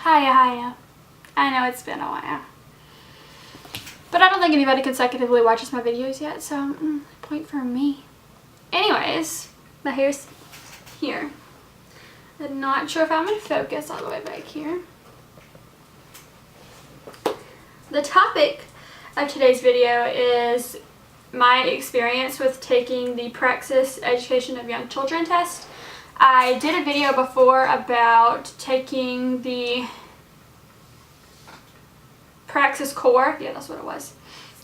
Hiya. I know it's been a while. But I don't think anybody consecutively watches my videos yet, so point for me. Anyways, my hair's here. I'm not sure if I'm in focus all the way back here. The topic of today's video is my experience with taking the Praxis Education of Young Children test. I did a video before about taking the Praxis core, yeah, that's what it was,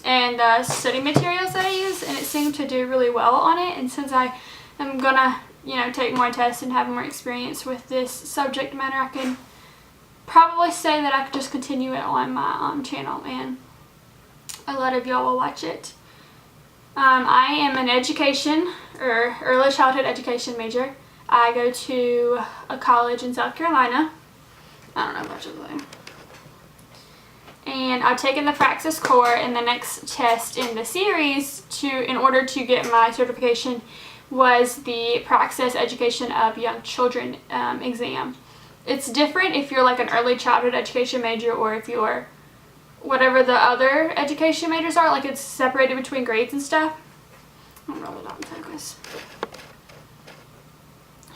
and the study materials that I use, and it seemed to do really well on it. And since I am gonna, take more tests and have more experience with this subject matter, I can probably say that I could just continue it on my channel, and a lot of y'all will watch it. I am an education or early childhood education major. I go to a college in South Carolina. I don't know much of it. And I've taken the Praxis core, and the next test in the series in order to get my certification was the Praxis Education of Young Children exam. It's different if you're like an early childhood education major or if you're whatever the other education majors are, like it's separated between grades and stuff. I'm really not in focus.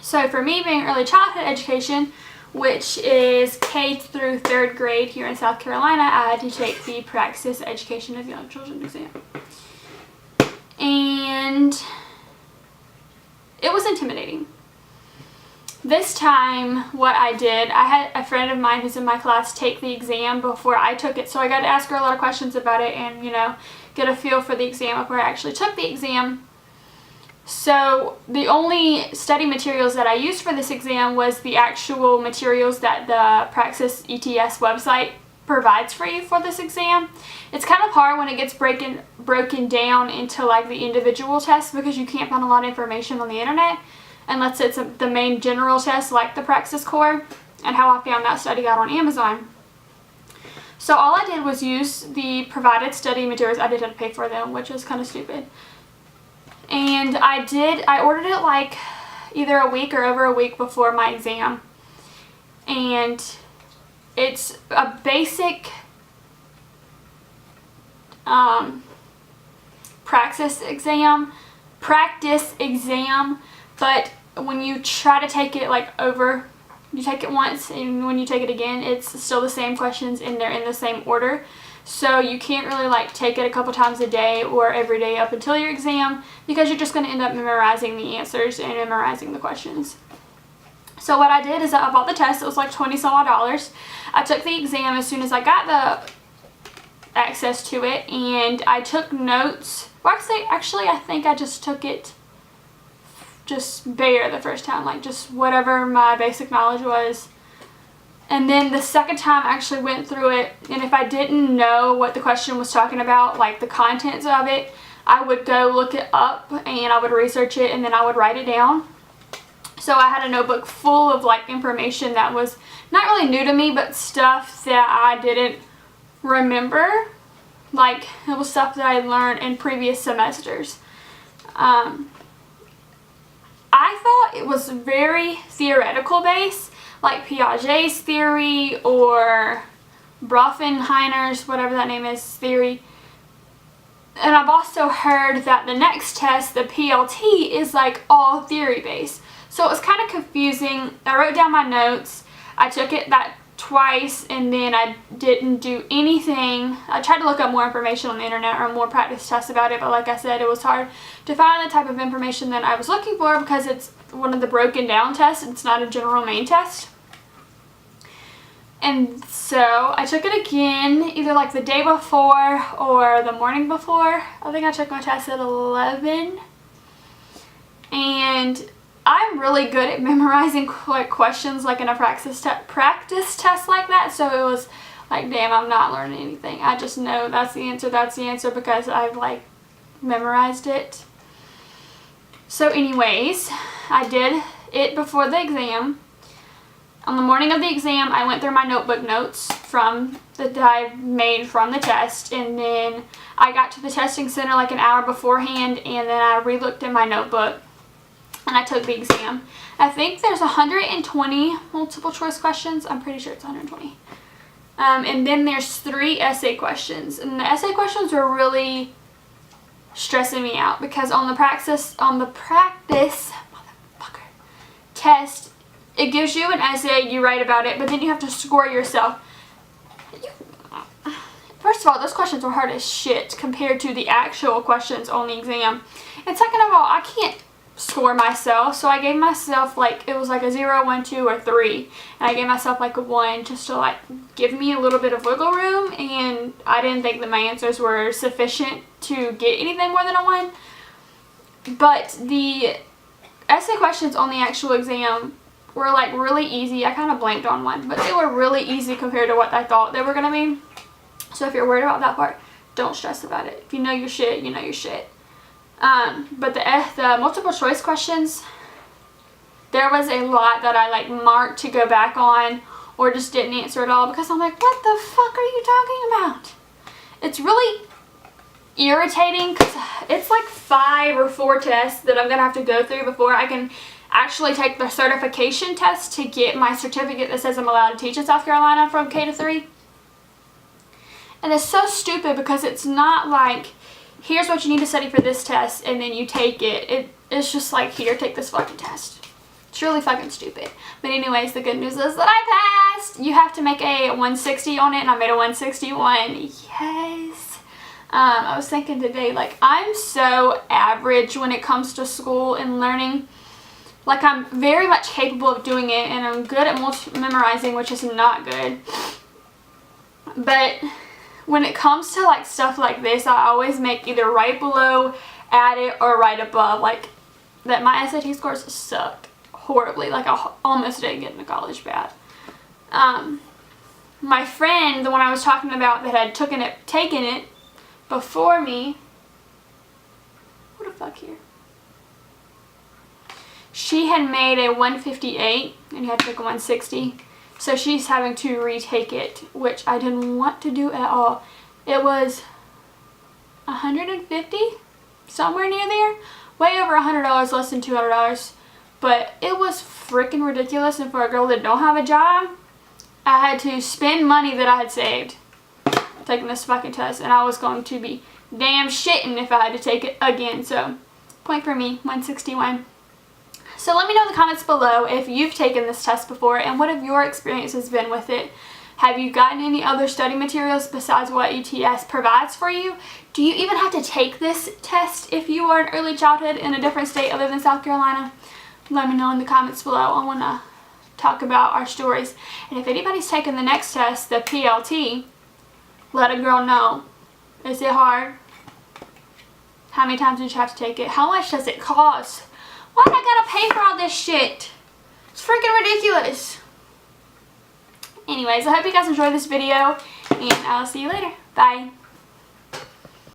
So for me, being early childhood education, which is K through 3rd grade here in South Carolina, I had to take the Praxis Education of Young Children exam. And it was intimidating. This time, what I did, I had a friend of mine who's in my class take the exam before I took it, so I got to ask her a lot of questions about it and, get a feel for the exam before I actually took the exam. So the only study materials that I used for this exam was the actual materials that the Praxis ETS website provides for you for this exam. It's kind of hard when it gets broken down into like the individual tests, because you can't find a lot of information on the internet unless it's the main general test like the Praxis core, and how I found that study guide on Amazon. So all I did was use the provided study materials. I did have to pay for them, which was kind of stupid. And I ordered it like either a week or over a week before my exam. And it's a basic practice exam, but when you try to take it you take it once, and when you take it again, it's still the same questions and they're in the same order. So you can't really take it a couple times a day or every day up until your exam, because you're just going to end up memorizing the answers and memorizing the questions. So what I did is I bought the test. It was like $20-some. I took the exam as soon as I got the access to it, and I took notes. Well, actually I think I just took it just bare the first time, just whatever my basic knowledge was. And then the second time I actually went through it, and if I didn't know what the question was talking about, like the contents of it, I would go look it up and I would research it, and then I would write it down. So I had a notebook full of information that was not really new to me, but stuff that I didn't remember. It was stuff that I had learned in previous semesters. I thought it was very theoretical based, like Piaget's theory or Brofenheimer's, whatever that name is, theory. And I've also heard that the next test, the PLT, is all theory based. So it was kind of confusing. I wrote down my notes. I took it that twice, and then I didn't do anything. I tried to look up more information on the internet or more practice tests about it, but like I said, it was hard to find the type of information that I was looking for, because it's one of the broken down tests. It's not a general main test. And so I took it again, either the day before or the morning before. I think I took my test at 11. And I'm really good at memorizing questions in a practice test like that. So it was damn, I'm not learning anything. I just know that's the answer because I've memorized it. So anyways, I did it before the exam. On the morning of the exam, I went through my notebook notes that I made from the test, and then I got to the testing center an hour beforehand, and then I re-looked in my notebook. and I took the exam. I think there's 120 multiple choice questions. I'm pretty sure it's 120. And then there's 3 essay questions. And the essay questions were really stressing me out because on the practice test, it gives you an essay, you write about it, but then you have to score yourself. First of all, those questions were hard as shit compared to the actual questions on the exam. And second of all, I can't score myself, so I gave myself like, it was like a 0, 1, 2, or 3. And I gave myself like a 1 just to like give me a little bit of wiggle room, and I didn't think that my answers were sufficient to get anything more than a 1. But the essay questions on the actual exam were like really easy. I kind of blanked on one, but they were really easy compared to what I thought they were going to be. So if you're worried about that part, don't stress about it. If you know your shit, you know your shit. But the multiple choice questions, there was a lot that I like marked to go back on or just didn't answer at all because I'm like, what the fuck are you talking about? It's really irritating because it's like 5 or 4 tests that I'm going to have to go through before I can actually take the certification test to get my certificate that says I'm allowed to teach in South Carolina from K to 3. And it's so stupid because it's not like, here's what you need to study for this test and then you take it. It's just like, here, take this fucking test. It's really fucking stupid. But anyways, the good news is that I passed. You have to make a 160 on it, and I made a 161. Yes. I was thinking today, like, I'm so average when it comes to school and learning. Like, I'm very much capable of doing it, and I'm good at memorizing, which is not good. But when it comes to like stuff like this, I always make either right below, at it, or right above. Like, that my SAT scores sucked horribly. Like, I almost didn't get into college bad. My friend, the one I was talking about that had taken it before me, what the fuck here? She had made a 158 and had to take a 160. So she's having to retake it, which I didn't want to do at all. It was 150, somewhere near there. Way over $100, less than $200. But it was freaking ridiculous, and for a girl that don't have a job, I had to spend money that I had saved taking this fucking test, and I was going to be damn shitting if I had to take it again. So, point for me, 161. So let me know in the comments below if you've taken this test before and what have your experiences been with it. Have you gotten any other study materials besides what ETS provides for you? Do you even have to take this test if you are in early childhood in a different state other than South Carolina? Let me know in the comments below. I want to talk about our stories. And if anybody's taking the next test, the PLT, let a girl know. Is it hard? How many times did you have to take it? How much does it cost? Why do I gotta pay for all this shit? It's freaking ridiculous. Anyways, I hope you guys enjoyed this video, and I'll see you later. Bye.